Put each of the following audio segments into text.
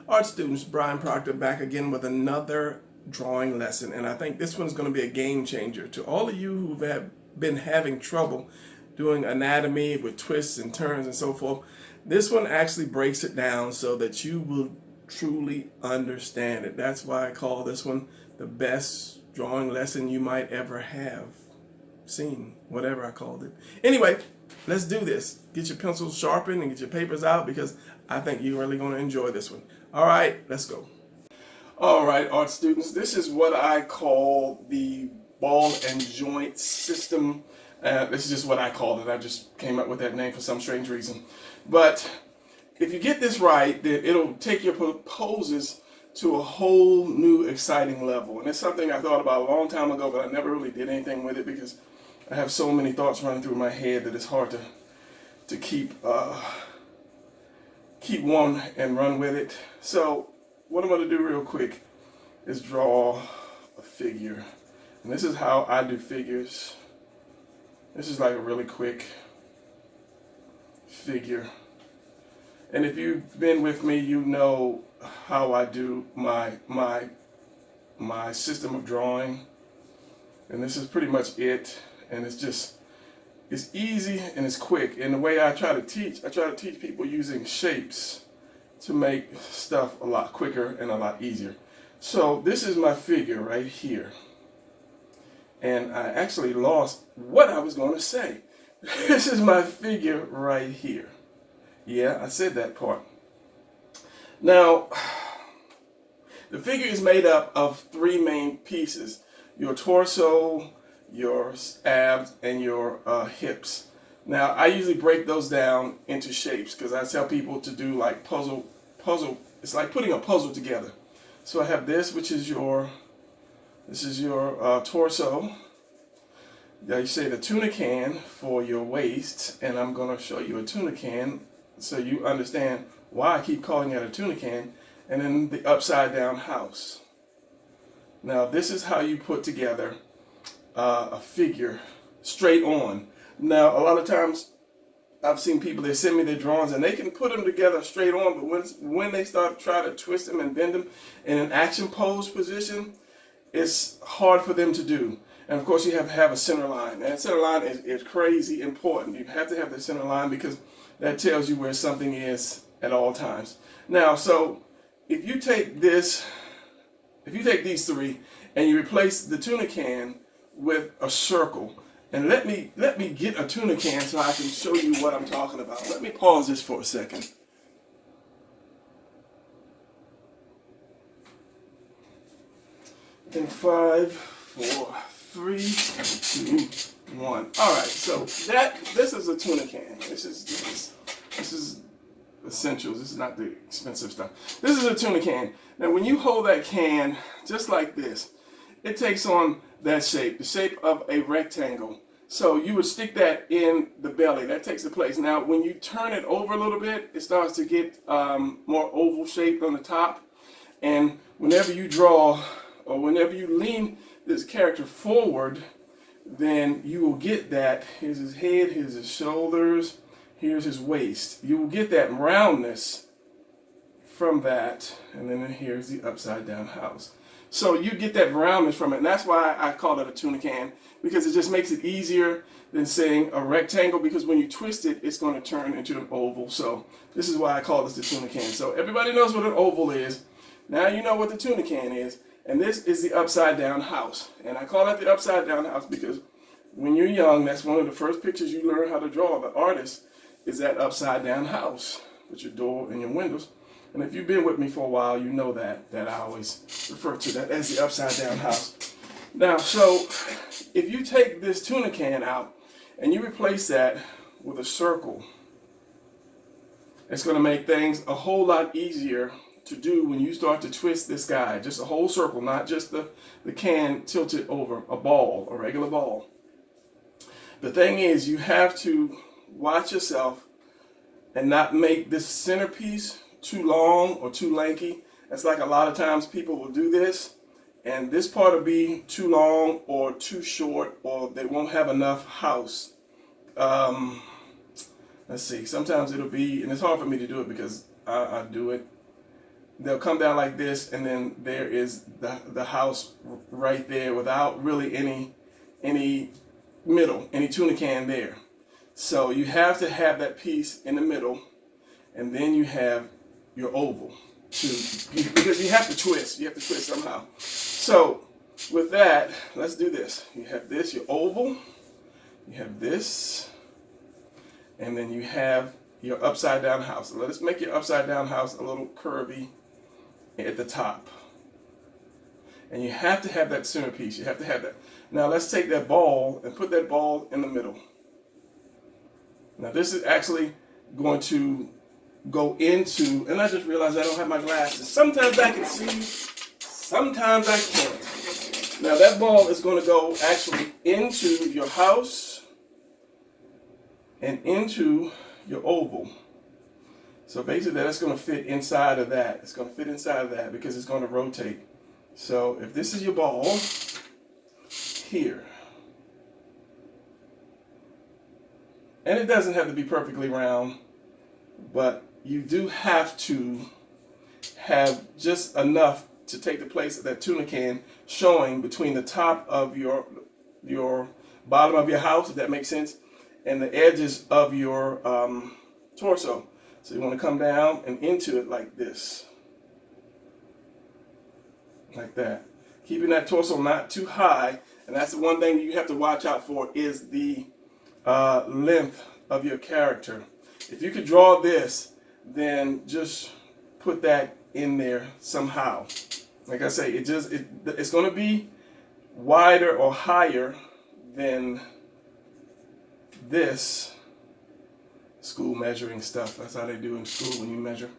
Art students, Brian Proctor back again with another drawing lesson, and I think this one's going to be a game changer to all of you who have been having trouble doing anatomy with twists and turns and so forth. This one actually breaks it down so that you will truly understand it. That's why I call this one the best drawing lesson you might ever have seen, whatever I called it. Anyway, let's do this. Get your pencils sharpened and get your papers out because I think you're really going to enjoy this one. All right, let's go. All right, art students, this is what I call the ball and joint system. This is just what I called it. I just came up with that name for some strange reason. But if you get this right, then it'll take your poses to a whole new exciting level. And it's something I thought about a long time ago, but I never really did anything with it because I have so many thoughts running through my head that it's hard to keep one and run with it. So what I'm going to do real quick is draw a figure. And this is how I do figures. This is like a really quick figure. And if you've been with me, you know how I do my system of drawing. And this is pretty much it. And it's easy and it's quick. And the way I try to teach people using shapes to make stuff a lot quicker and a lot easier. So this is my figure right here. And I actually lost what I was going to say. This is my figure right here. Yeah, I said that part. Now, the figure is made up of three main pieces: your torso, your abs, and your hips. Now, I usually break those down into shapes because I tell people to do like puzzle. It's like putting a puzzle together. So I have this, which is your torso. Now you say the tuna can for your waist, and I'm going to show you a tuna can so you understand why I keep calling it a tuna can. And then the upside down house. Now this is how you put together a figure straight on. Now a lot of times I've seen people, they send me their drawings and they can put them together straight on, but when they start to try to twist them and bend them in an action pose position, it's hard for them to do. And of course you have to have a center line. And center line is crazy important. You have to have the center line because that tells you where something is at all times. Now, so if you take these three and you replace the tuna can with a circle, and let me get a tuna can so I can show you what I'm talking about. Let me pause this for a second. In 5, 4, 3, 2, 1. All right, so this is a tuna can. This is essentials. This is not the expensive stuff. This is a tuna can. Now, when you hold that can just like this, it takes on that shape, the shape of a rectangle. So you would stick that in the belly. That takes the place. Now, when you turn it over a little bit, it starts to get more oval shaped on the top. And whenever you draw, or whenever you lean this character forward, then you will get that. Here's his head, here's his shoulders, here's his waist. You will get that roundness from that. And then here's the upside down house. So you get that roundness from it, and that's why I call it a tuna can, because it just makes it easier than saying a rectangle, because when you twist it, it's going to turn into an oval. So this is why I call this the tuna can. So everybody knows what an oval is. Now you know what the tuna can is, and this is the upside down house. And I call it the upside down house because when you're young, that's one of the first pictures you learn how to draw. The artist is that upside down house with your door and your windows. And if you've been with me for a while, you know that I always refer to that as the upside down house. Now, so if you take this tuna can out and you replace that with a circle, it's going to make things a whole lot easier to do when you start to twist this guy. Just a whole circle, not just the can tilted over a ball, a regular ball. The thing is, you have to watch yourself and not make this centerpiece too long or too lanky. It's like a lot of times people will do this and this part will be too long or too short, or they won't have enough house. Let's see, sometimes it'll be, and it's hard for me to do it because I do it they'll come down like this, and then there is the house right there without really any middle, any tuna can there. So you have to have that piece in the middle, and then you have your oval because you have to twist. You have to twist somehow. So with that, let's do this. You have this, your oval. You have this, and then you have your upside down house. So let's make your upside down house a little curvy at the top. And you have to have that centerpiece. You have to have that. Now let's take that ball and put that ball in the middle. Now this is actually going to go into, and I just realized I don't have my glasses. Sometimes I can see, sometimes I can't. Now that ball is going to go actually into your house and into your oval. So basically that's going to fit inside of that. It's going to fit inside of that because it's going to rotate. So if this is your ball here, and it doesn't have to be perfectly round, but you do have to have just enough to take the place of that tuna can showing between the top of your bottom of your house, if that makes sense, and the edges of your torso. So you want to come down and into it like this. Like that. Keeping that torso not too high, and that's the one thing you have to watch out for is the length of your character. If you could draw this, then just put that in there somehow. Like I say, it's going to be wider or higher than this school measuring stuff. That's how they do in school when you measure.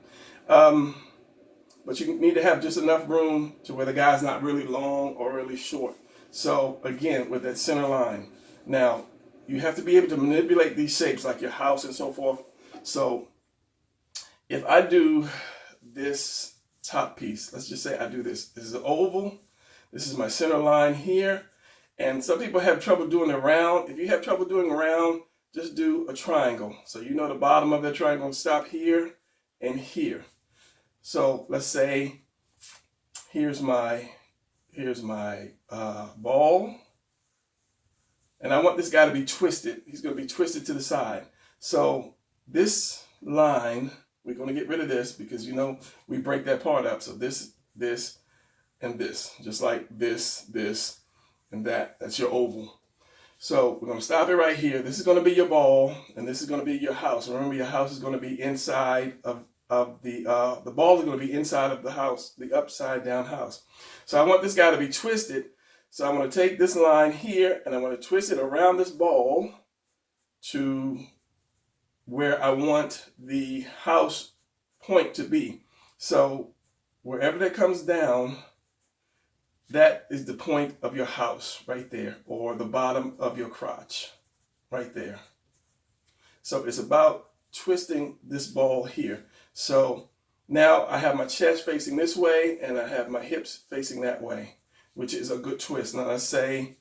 But you need to have just enough room to where the guy's not really long or really short. So again, with that center line. Now, you have to be able to manipulate these shapes like your house and so forth. So if I do this top piece, let's just say I do this. This is an oval. This is my center line here. And some people have trouble doing a round. If you have trouble doing a round, just do a triangle. So you know the bottom of that triangle will stop here and here. So let's say here's my ball, and I want this guy to be twisted. He's going to be twisted to the side. So this line, we're going to get rid of this because you know we break that part up. So this, and this, just like this, and that. That's your oval. So we're going to stop it right here. This is going to be your ball, and this is going to be your house. Remember, your house is going to be inside of the ball is going to be inside of the house, the upside down house. So I want this guy to be twisted. So I'm going to take this line here and I'm going to twist it around this ball to where I want the house point to be. So wherever that comes down, that is the point of your house right there, or the bottom of your crotch right there. So it's about twisting this ball here. So now I have my chest facing this way and I have my hips facing that way, which is a good twist. Now let's say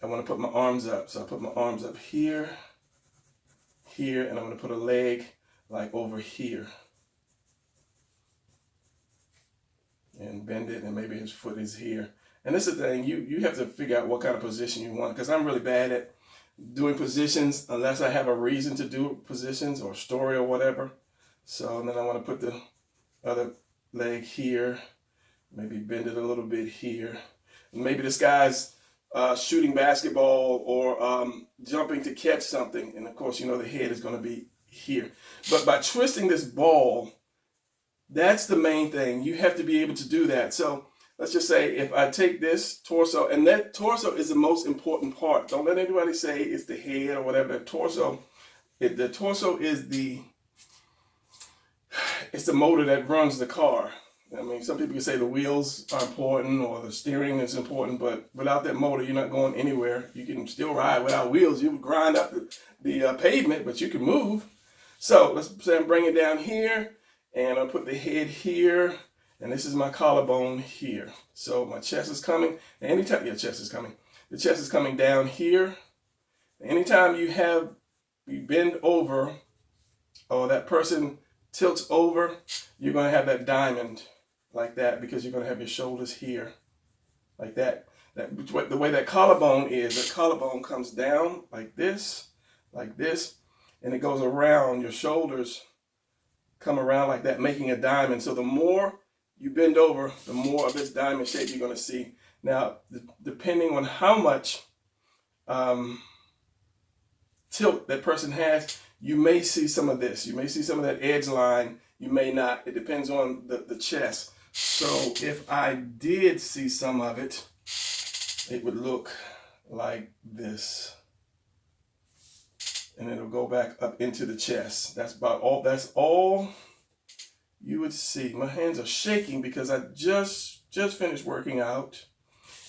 I want to put my arms up. So I put my arms up here, here, and I'm going to put a leg like over here. And bend it, and maybe his foot is here. And this is the thing, you have to figure out what kind of position you want, because I'm really bad at doing positions unless I have a reason to do positions or story or whatever. So then I want to put the other leg here, maybe bend it a little bit here. Maybe this guy's shooting basketball or jumping to catch something. And of course, you know, the head is going to be here. But by twisting this ball, that's the main thing. You have to be able to do that. So let's just say if I take this torso, and that torso is the most important part. Don't let anybody say it's the head or whatever. The torso is it's the motor that runs the car. I mean, some people can say the wheels are important or the steering is important, but without that motor, you're not going anywhere. You can still ride without wheels. You would grind up the pavement, but you can move. So let's say I'm bringing it down here. And I'll put the head here, and this is my collarbone here. So my chest is coming. Anytime your chest is coming, the chest is coming down here. Anytime you bend over, or that person tilts over, you're going to have that diamond like that, because you're going to have your shoulders here like that. The way that collarbone is, that collarbone comes down like this, and it goes around your shoulders, come around like that, making a diamond. So the more you bend over, the more of this diamond shape you're going to see. Now, depending on how much tilt that person has, you may see some of this. You may see some of that edge line. You may not. It depends on the chest. So if I did see some of it, it would look like this. And it'll go back up into the chest. That's all you would see. My hands are shaking because I just finished working out.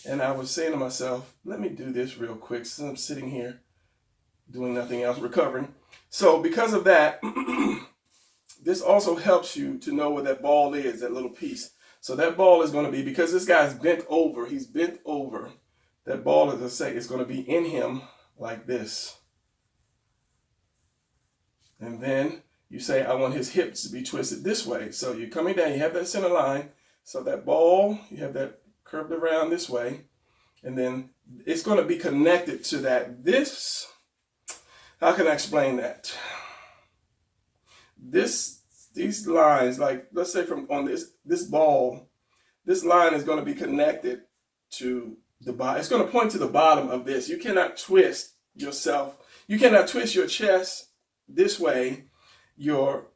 And I was saying to myself, let me do this real quick since I'm sitting here doing nothing else, recovering. So because of that, this also helps you to know where that ball is, that little piece. So that ball is going to be, because this guy's bent over, he's bent over. That ball, as I say, is going to be in him like this. And then you say, I want his hips to be twisted this way. So you're coming down, you have that center line. So that ball, you have that curved around this way. And then it's going to be connected to that. This, how can I explain that? These lines, like let's say from on this ball, this line is going to be connected to the bottom. It's going to point to the bottom of this. You cannot twist yourself. You cannot twist your chest this way, your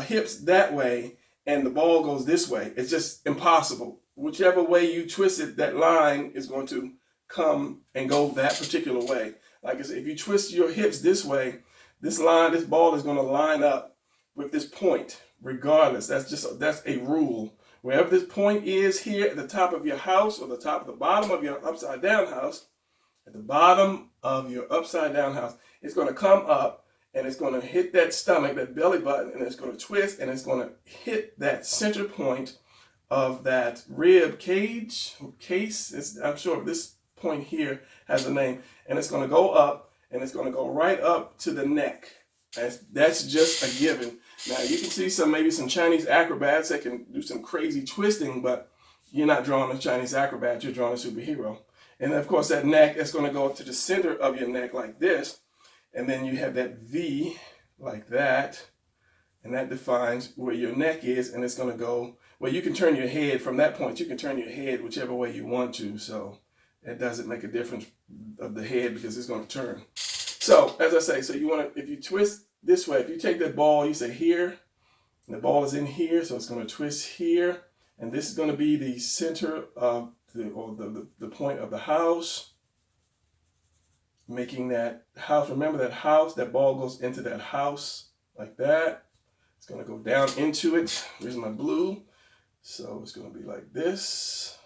hips that way, and the ball goes this way. It's just impossible. Whichever way you twist it, that line is going to come and go that particular way. Like I said, if you twist your hips this way, this ball is going to line up with this point, regardless. That's a rule. Wherever this point is here at the top of your house, or the bottom of your upside down house, at the bottom of your upside down house, it's going to come up and it's going to hit that stomach, that belly button, and it's going to twist and it's going to hit that center point of that rib cage, case. I'm sure this point here has a name, and it's going to go up and it's going to go right up to the neck. That's just a given. Now you can see maybe some Chinese acrobats that can do some crazy twisting, but you're not drawing a Chinese acrobat, you're drawing a superhero. And of course that neck is going to go to the center of your neck like this, and then you have that V like that, and that defines where your neck is, and it's going to go, well, you can turn your head from that point. You can turn your head whichever way you want to, so it doesn't make a difference of the head because it's going to turn. So as I say, so you want to, if you twist this way, if you take that ball, you say here, and the ball is in here, so it's going to twist here, and this is going to be the center of the point of the house, making that house. Remember that house, that ball goes into that house like that. It's going to go down into it. Here's my blue. So it's going to be like this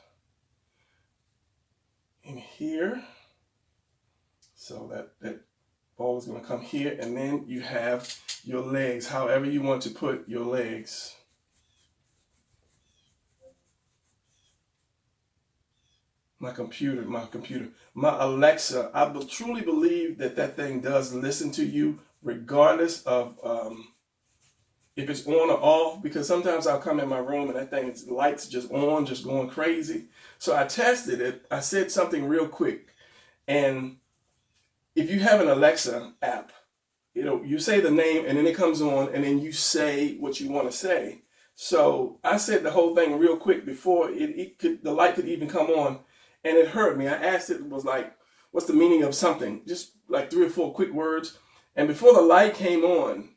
in here. So that ball is going to come here, and then you have your legs, however you want to put your legs. My Alexa, I truly believe that thing does listen to you regardless of if it's on or off, because sometimes I'll come in my room and that thing's lights just on, just going crazy. So I tested it. I said something real quick, and if you have an Alexa app, you say the name and then it comes on and then you say what you want to say. So I said the whole thing real quick before the light could even come on, and it heard me. I asked it, was like, what's the meaning of something? Just like 3 or 4 quick words. And before the light came on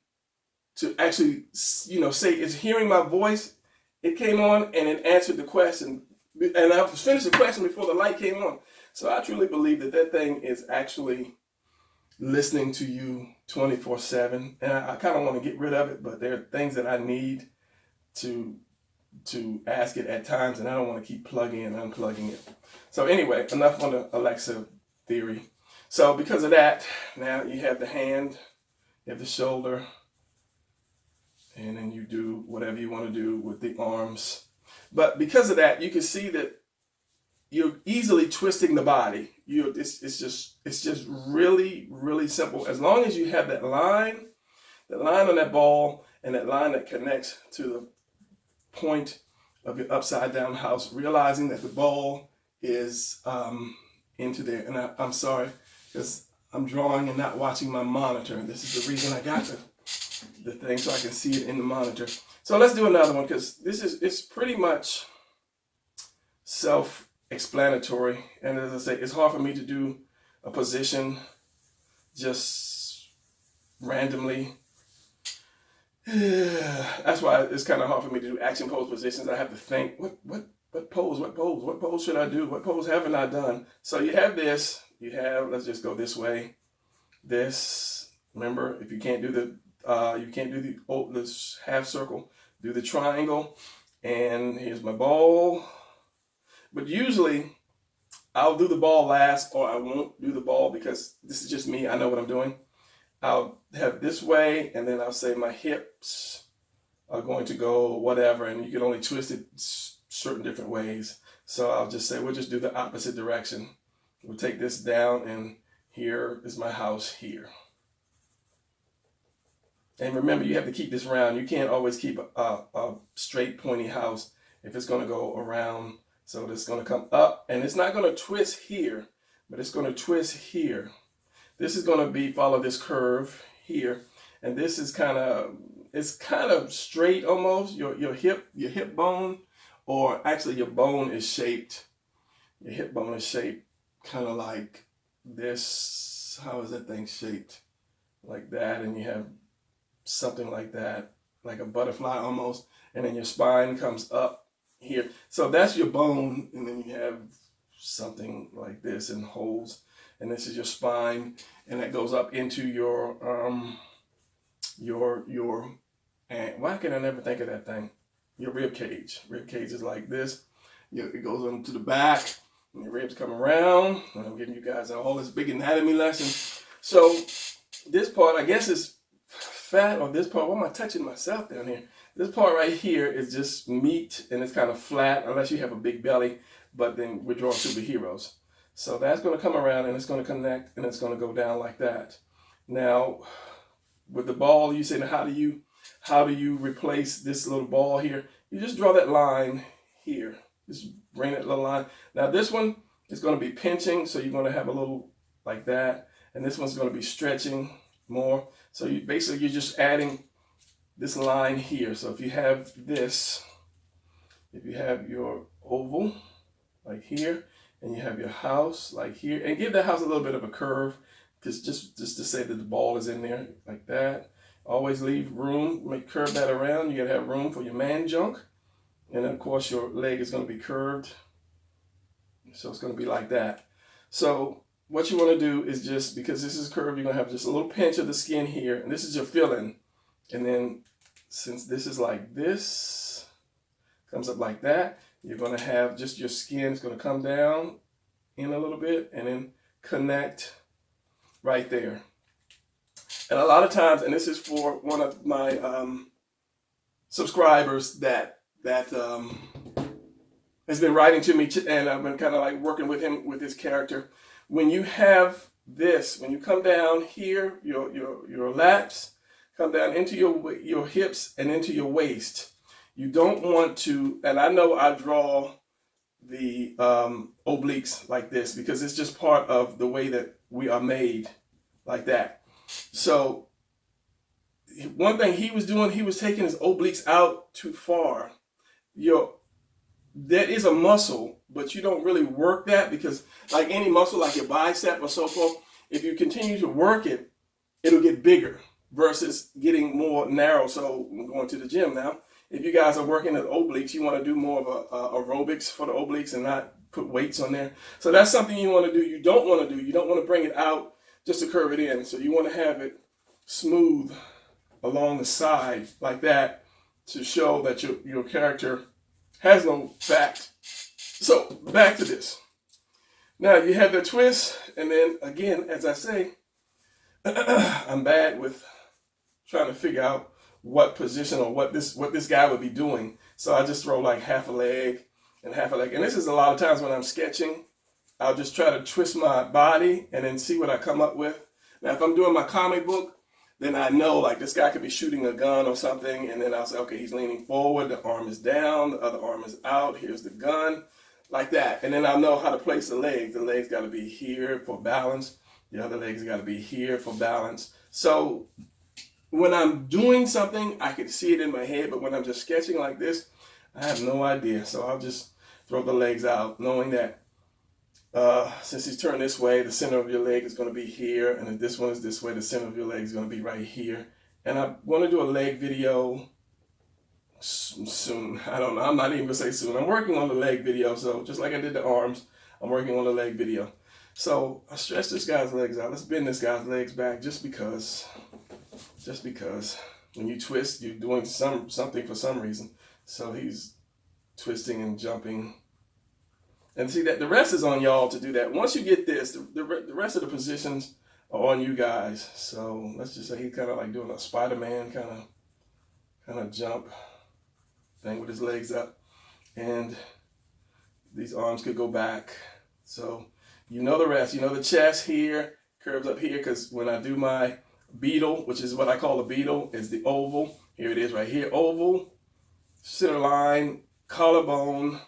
to actually, say it's hearing my voice, it came on and it answered the question. And I finished the question before the light came on. So I truly believe that thing is actually listening to you 24/7. And I kind of want to get rid of it, but there are things that I need to ask it at times, and I don't want to keep plugging and unplugging it. So anyway, enough on the Alexa theory. So because of that, now you have the hand, you have the shoulder, and then you do whatever you want to do with the arms. But because of that, you can see that you're easily twisting the body. It's just really, really simple. As long as you have that line on that ball, and that line that connects to the point of your upside down house, realizing that the ball is into there. And I'm sorry, because I'm drawing and not watching my monitor. And this is the reason I got the thing, so I can see it in the monitor. So let's do another one, because it's pretty much self-explanatory. And as I say, it's hard for me to do a position just randomly. That's why it's kind of hard for me to do action pose positions. I have to think, what pose should I do? What pose haven't I done? So you have this, let's just go this way. This, remember, if you can't do this half circle, do the triangle. And here's my ball. But usually I'll do the ball last, or I won't do the ball, because this is just me. I know what I'm doing. I'll have this way, and then I'll say my hips are going to go whatever, and you can only twist it certain different ways. So I'll just say, we'll just do the opposite direction. We'll take this down, and here is my house here. And remember, you have to keep this round. You can't always keep a straight pointy house if it's going to go around. So it's going to come up, and it's not going to twist here, but it's going to twist here. This is going to follow this curve here, and this is it's kind of straight almost. Your hip bone, or actually your bone is shaped. Your hip bone is shaped kind of like this. How is that thing shaped? Like that, and you have something like that, like a butterfly almost, and then your spine comes up here. So that's your bone, and then you have something like this and holes. And this is your spine, and that goes up into your and why can I never think of that thing? Your rib cage. Rib cage is like this. It goes into the back, and your ribs come around. And I'm giving you guys all this big anatomy lesson. So this part, I guess, is fat, or this part. Why am I touching myself down here? This part right here is just meat, and it's kind of flat, unless you have a big belly. But then we're drawing superheroes. So that's going to come around, and it's going to connect, and it's going to go down like that. Now, with the ball, you say, how do you replace this little ball here? You just draw that line here. Just bring that little line. Now this one is going to be pinching, so you're going to have a little like that, and this one's going to be stretching more. So you're just adding this line here. So if you have this, if you have your oval like here, and you have your house like here, and give that house a little bit of a curve, just to say that the ball is in there like that. Always leave room, curve that around. You gotta have room for your man junk. And then of course your leg is gonna be curved. So it's gonna be like that. So what you wanna do is just, because this is curved, you're gonna have just a little pinch of the skin here, and this is your filling. And then since this is like this, comes up like that, you're going to have just your skin is going to come down in a little bit and then connect right there. And a lot of times, and this is for one of my subscribers that has been writing to me, and I've been kind of like working with him with his character. When you have this, when you come down here, your lats come down into your hips and into your waist. You don't want to, and I know I draw the obliques like this because it's just part of the way that we are made, like that. So one thing he was doing, he was taking his obliques out too far. That is a muscle, but you don't really work that, because like any muscle, like your bicep or so forth, if you continue to work it, it'll get bigger versus getting more narrow. So I'm going to the gym now. If you guys are working at obliques, you want to do more of aerobics for the obliques and not put weights on there. So that's something you want to do. You don't want to do. You don't want to bring it out just to curve it in. So you want to have it smooth along the side like that to show that your character has no fat. So back to this. Now you have the twist, and then again, as I say, I'm bad with trying to figure out what position or what this guy would be doing. So I just throw like half a leg and half a leg. And this is a lot of times when I'm sketching, I'll just try to twist my body and then see what I come up with. Now, if I'm doing my comic book, then I know like this guy could be shooting a gun or something, and then I'll say, okay, he's leaning forward, the arm is down, the other arm is out, here's the gun, like that. And then I'll know how to place the legs. The legs got to be here for balance. The other legs got to be here for balance. So when I'm doing something, I can see it in my head, but when I'm just sketching like this, I have no idea. So I'll just throw the legs out, knowing that since he's turned this way, the center of your leg is going to be here, and if this one is this way, the center of your leg is going to be right here. And I want to do a leg video soon. I don't know. I'm not even going to say soon. I'm working on the leg video, so just like I did the arms, I'm working on the leg video. So I stretch this guy's legs out. Let's bend this guy's legs back just because. Just because. When you twist, you're doing something for some reason. So he's twisting and jumping. And see that the rest is on y'all to do that. Once you get this, the rest of the positions are on you guys. So let's just say he's kind of like doing a Spider-Man kind of jump thing with his legs up. And these arms could go back. So you know the rest. You know the chest here curves up here, because when I do my beetle, which is what I call a beetle, is the oval. Here it is right here. Oval, center line, collarbone.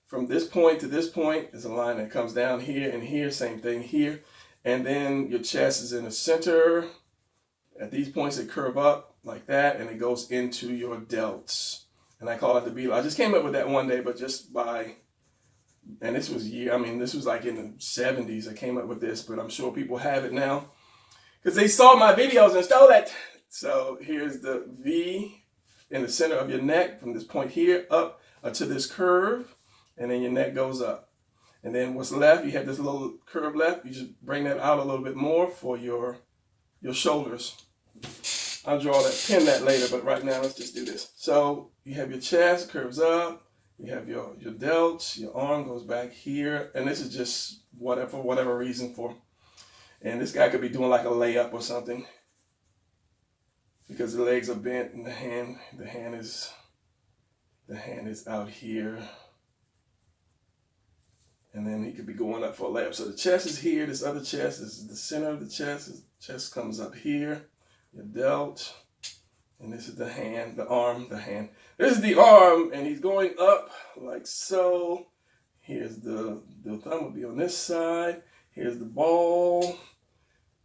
From this point to this point is a line that comes down here and here, same thing here. And then your chest is in the center. At these points it curve up like that, and it goes into your delts. And I call it the beetle. I just came up with that one day, but just by, and this was this was like in the 70s I came up with this, but I'm sure people have it now because they saw my videos and stole it. So here's the V in the center of your neck from this point here up to this curve. And then your neck goes up. And then what's left, you have this little curve left. You just bring that out a little bit more for your shoulders. I'll pin that later, but right now let's just do this. So you have your chest, curves up. You have your delts, your arm goes back here. And this is just for whatever reason and this guy could be doing like a layup or something, because the legs are bent and the hand is out here. And then he could be going up for a layup. So the chest is here. This other chest is the center of the chest. The chest comes up here. Your delt. And this is the hand, the arm, the hand. This is the arm, and he's going up like so. Here's the thumb will be on this side. Here's the ball.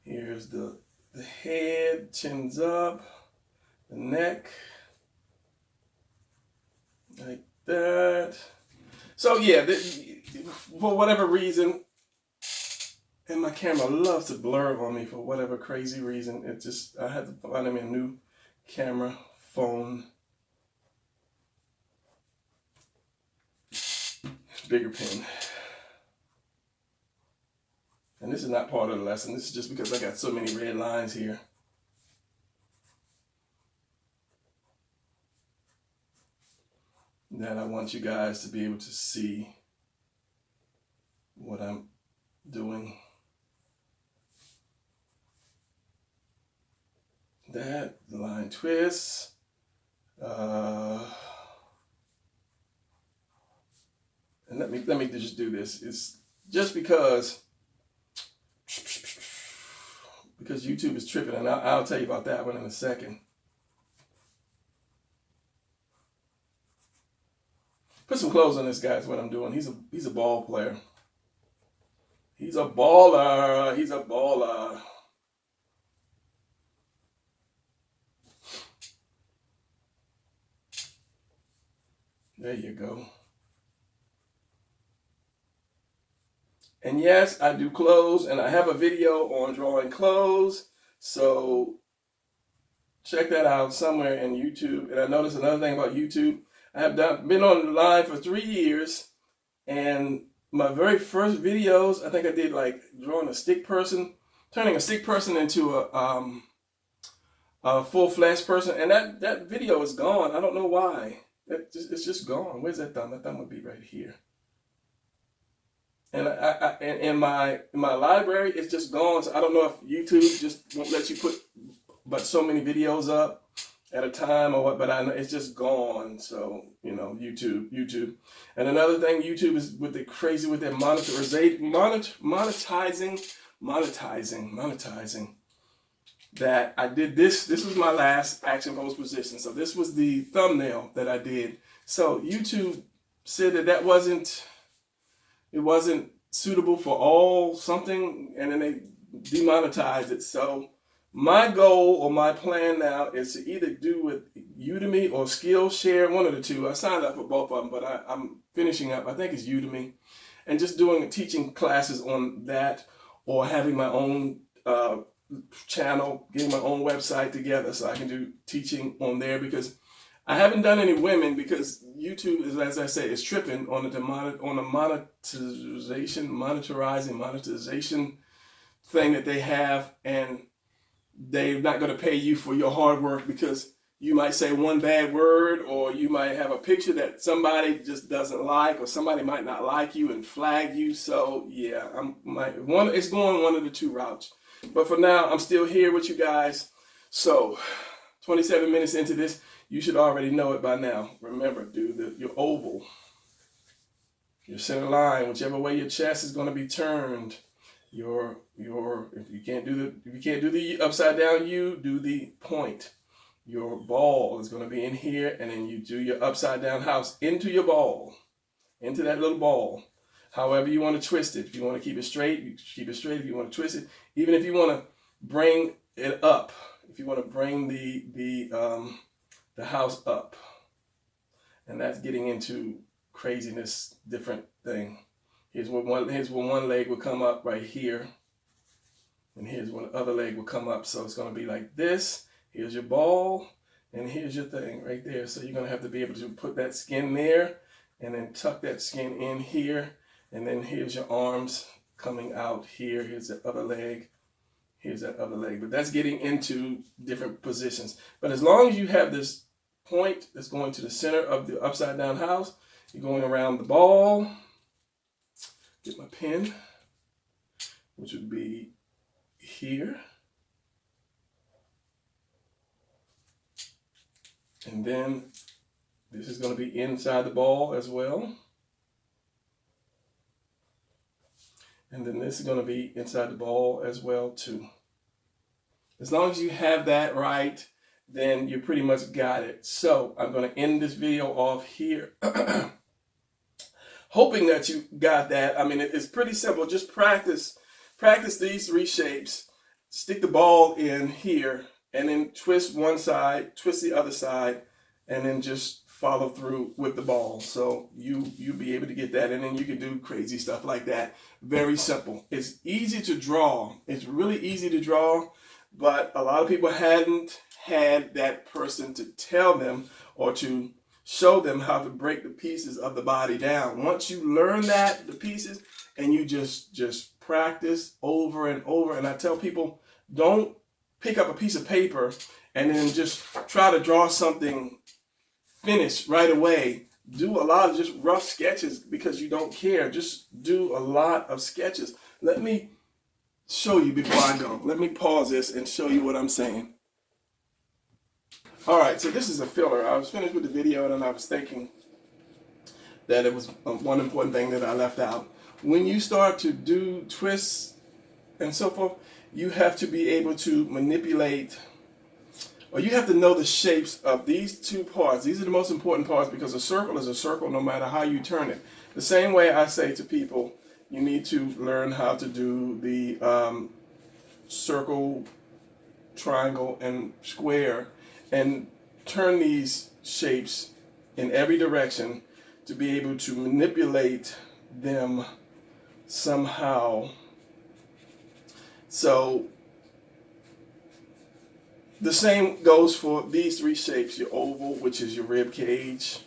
Here's the head, chin's up. The neck. Like that. So yeah, for whatever reason, and my camera loves to blur on me for whatever crazy reason. I had to find me a new camera phone, bigger pen. And this is not part of the lesson. This is just because I got so many red lines here. That I want you guys to be able to see what I'm doing. That line twists. And let me just do this. It's just because YouTube is tripping, and I'll tell you about that one in a second. Put some clothes on this guy is what I'm doing. He's a ball player. He's a baller. He's a baller. There you go. And yes, I do clothes, and I have a video on drawing clothes. So check that out somewhere in YouTube. And I noticed another thing about YouTube. I have been on the line for 3 years, and my very first videos, I think I did like drawing a stick person, turning a stick person into a full flesh person, and that video is gone. I don't know why. It's just gone. Where's that thumb? That thumb would be right here. And in my library, it's just gone. So I don't know if YouTube just won't let you put but so many videos up at a time or what, but I know it's just gone. So, YouTube. And another thing, YouTube is with their monetizing. that I did this. This was my last action pose position. So this was the thumbnail that I did. So YouTube said that it wasn't suitable for all something, and then they demonetized it. So my goal or my plan now is to either do with Udemy or Skillshare, one of the two. I signed up for both of them, but I'm finishing up. I think it's Udemy, and just teaching classes on that, or having my own channel, getting my own website together so I can do teaching on there, because I haven't done any women, because YouTube is, as I say, is tripping on the monetization thing that they have, and they're not going to pay you for your hard work, because you might say one bad word, or you might have a picture that somebody just doesn't like, or somebody might not like you and flag you. So yeah, it's going one of the two routes. But for now, I'm still here with you guys. So 27 minutes into this, you should already know it by now. Remember, do your oval, your center line, whichever way your chest is going to be turned. If you can't do the upside down U, do the point. Your ball is going to be in here, and then you do your upside down house into your ball, into that little ball. However you want to twist it. If you want to keep it straight, you keep it straight. If you want to twist it, even if you want to bring it up, if you want to bring the house up, and that's getting into craziness, different thing. Here's where one leg will come up right here, and here's where the other leg will come up. So it's going to be like this. Here's your ball, and here's your thing right there. So you're going to have to be able to put that skin there, and then tuck that skin in here. And then here's your arms coming out here. Here's the other leg. Here's that other leg. But that's getting into different positions. But as long as you have this point that's going to the center of the upside down house, you're going around the ball. Get my pin, which would be here. And then this is going to be inside the ball as well. And then this is going to be inside the ball as well too. As long as you have that right, then you pretty much got it. So I'm going to end this video off here. Hoping that you got that. I mean, it's pretty simple. Just practice these three shapes. Stick the ball in here, and then twist one side, twist the other side, and then just follow through with the ball. So you'll be able to get that, and then you can do crazy stuff like that. Very simple. It's easy to draw. It's really easy to draw, but a lot of people hadn't had that person to tell them or to show them how to break the pieces of the body down. Once you learn the pieces, and you just practice over and over. And I tell people, don't pick up a piece of paper and then just try to draw something finished right away. Do a lot of just rough sketches because you don't care. Just do a lot of sketches. Let me show you before I go. Let me pause this and show you what I'm saying. All right, so this is a filler. I was finished with the video, and I was thinking that it was one important thing that I left out. When you start to do twists and so forth, you have to be able to manipulate, or you have to know the shapes of these two parts. These are the most important parts, because a circle is a circle no matter how you turn it. The same way I say to people, you need to learn how to do the circle, triangle, and square, and turn these shapes in every direction to be able to manipulate them somehow. So the same goes for these three shapes: your oval, which is your rib cage,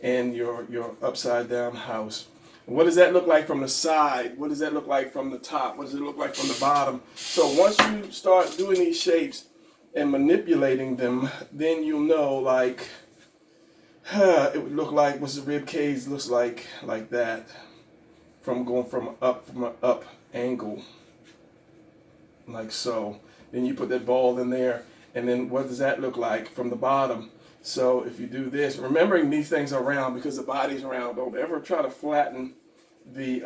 and your upside down house. And what does that look like from the side? What does that look like from the top? What does it look like from the bottom? So once you start doing these shapes and manipulating them, then you'll know, like, it would look like, what's the rib cage looks like that, from going from an up angle, like so. Then you put that ball in there, and then what does that look like from the bottom? So if you do this, remembering these things are round because the body's round. Don't ever try to flatten the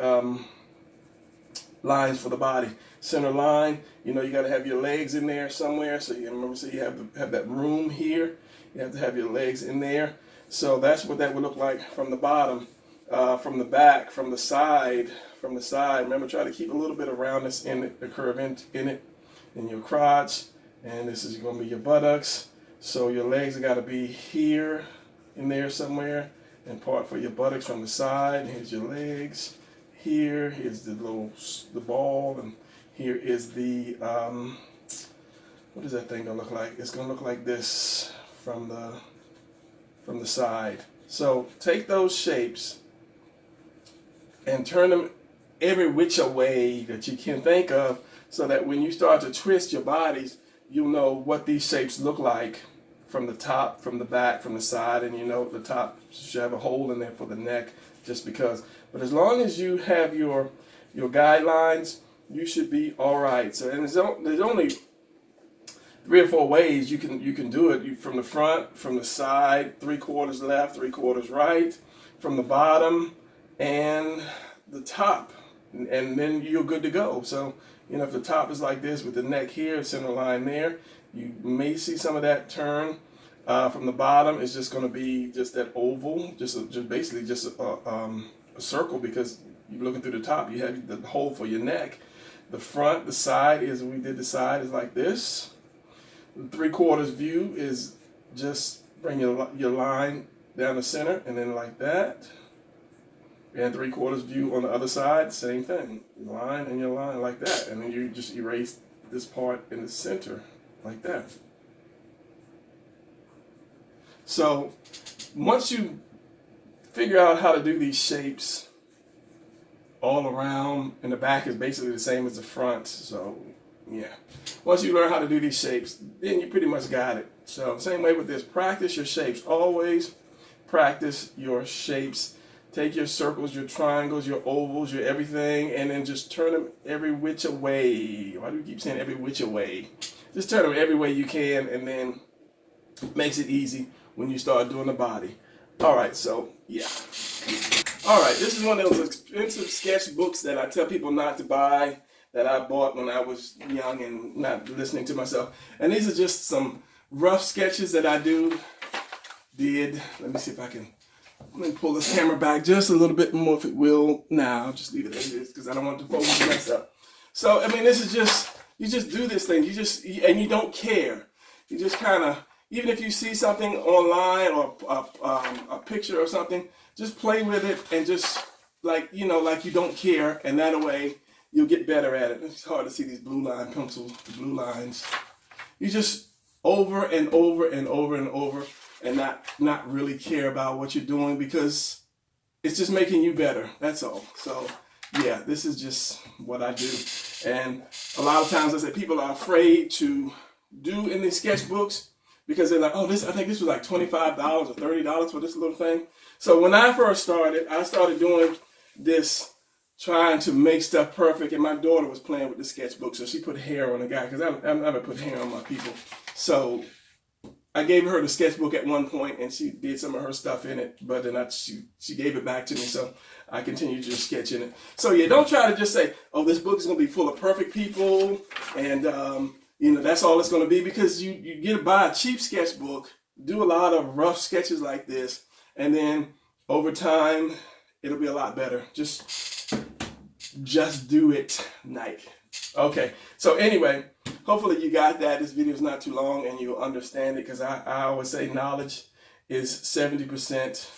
lines for the body. Center line, you know, you got to have your legs in there somewhere. So you remember, so you have that room here. You have to have your legs in there. So that's what that would look like from the bottom, from the back, from the side. From the side. Remember, try to keep a little bit of roundness in it, the curve in it, in your crotch. And this is going to be your buttocks. So your legs have got to be here, in there somewhere, and part for your buttocks from the side. Here's your legs. Here's the ball, and here is the what is that thing gonna look like? It's gonna look like this from the side. So take those shapes and turn them every which way that you can think of, so that when you start to twist your bodies, you'll know what these shapes look like from the top, from the back, from the side, and you know the top should have a hole in there for the neck, just because. But as long as you have your guidelines, you should be all right. So, and there's only 3 or 4 ways you can do it. From the front, from the side, 3/4 left, 3/4 right, from the bottom, and the top, and then you're good to go. So, you know, if the top is like this with the neck here, center line there, you may see some of that turn. From the bottom, it's just going to be just that oval, just basically just a circle, because you're looking through the top. You have the hole for your neck. The front, the side is, we did the side is like this. The 3/4 view is just bring your line down the center, and then like that. And 3/4 view on the other side, same thing. Line and your line like that. And then you just erase this part in the center like that. So once you figure out how to do these shapes all around, and the back is basically the same as the front. So yeah, once you learn how to do these shapes, then you pretty much got it. So same way with this, practice your shapes. Always practice your shapes. Take your circles, your triangles, your ovals, your everything, and then just turn them every which way. Why do you keep saying every which way? Just turn them every way you can, and then makes it easy when you start doing the body. All right, so yeah. All right, this is one of those expensive sketchbooks that I tell people not to buy, that I bought when I was young and not listening to myself. And these are just some rough sketches that I did. Let me see if I can. Let me pull this camera back just a little bit more, if it will. Nah, I'll just leave it as it is, because I don't want the focus to mess up. So, I mean, this is just, you just do this thing. And you don't care. You just kind of, even if you see something online or a picture or something, just play with it and just like you don't care, and that way you'll get better at it. It's hard to see these blue line pencils, the blue lines. You just over and over and over and over, and not really care about what you're doing, because it's just making you better. That's all. So yeah, this is just what I do. And a lot of times I say people are afraid to do in these sketchbooks, because they're like, oh, I think this was like $25 or $30 for this little thing. So when I first started, I started doing this, trying to make stuff perfect, and my daughter was playing with the sketchbook, so she put hair on the guy, because I never put hair on my people. So I gave her the sketchbook at one point, and she did some of her stuff in it, but then she gave it back to me, so I continued to sketch in it. So yeah, don't try to just say, oh, this book is going to be full of perfect people, and that's all it's going to be, because you get to buy a cheap sketchbook, do a lot of rough sketches like this, and then over time, it'll be a lot better. Just do it, Nike. Okay, so anyway, hopefully you got that. This video is not too long and you'll understand it, because I always say knowledge is 70%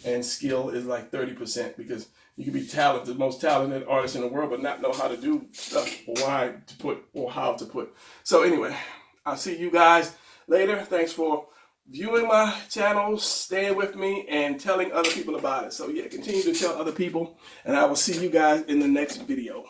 and skill is like 30%, because you can be talented, the most talented artist in the world, but not know how to do stuff, or how to put. So anyway, I'll see you guys later. Thanks for viewing my channel, staying with me, and telling other people about it. So yeah, continue to tell other people, and I will see you guys in the next video.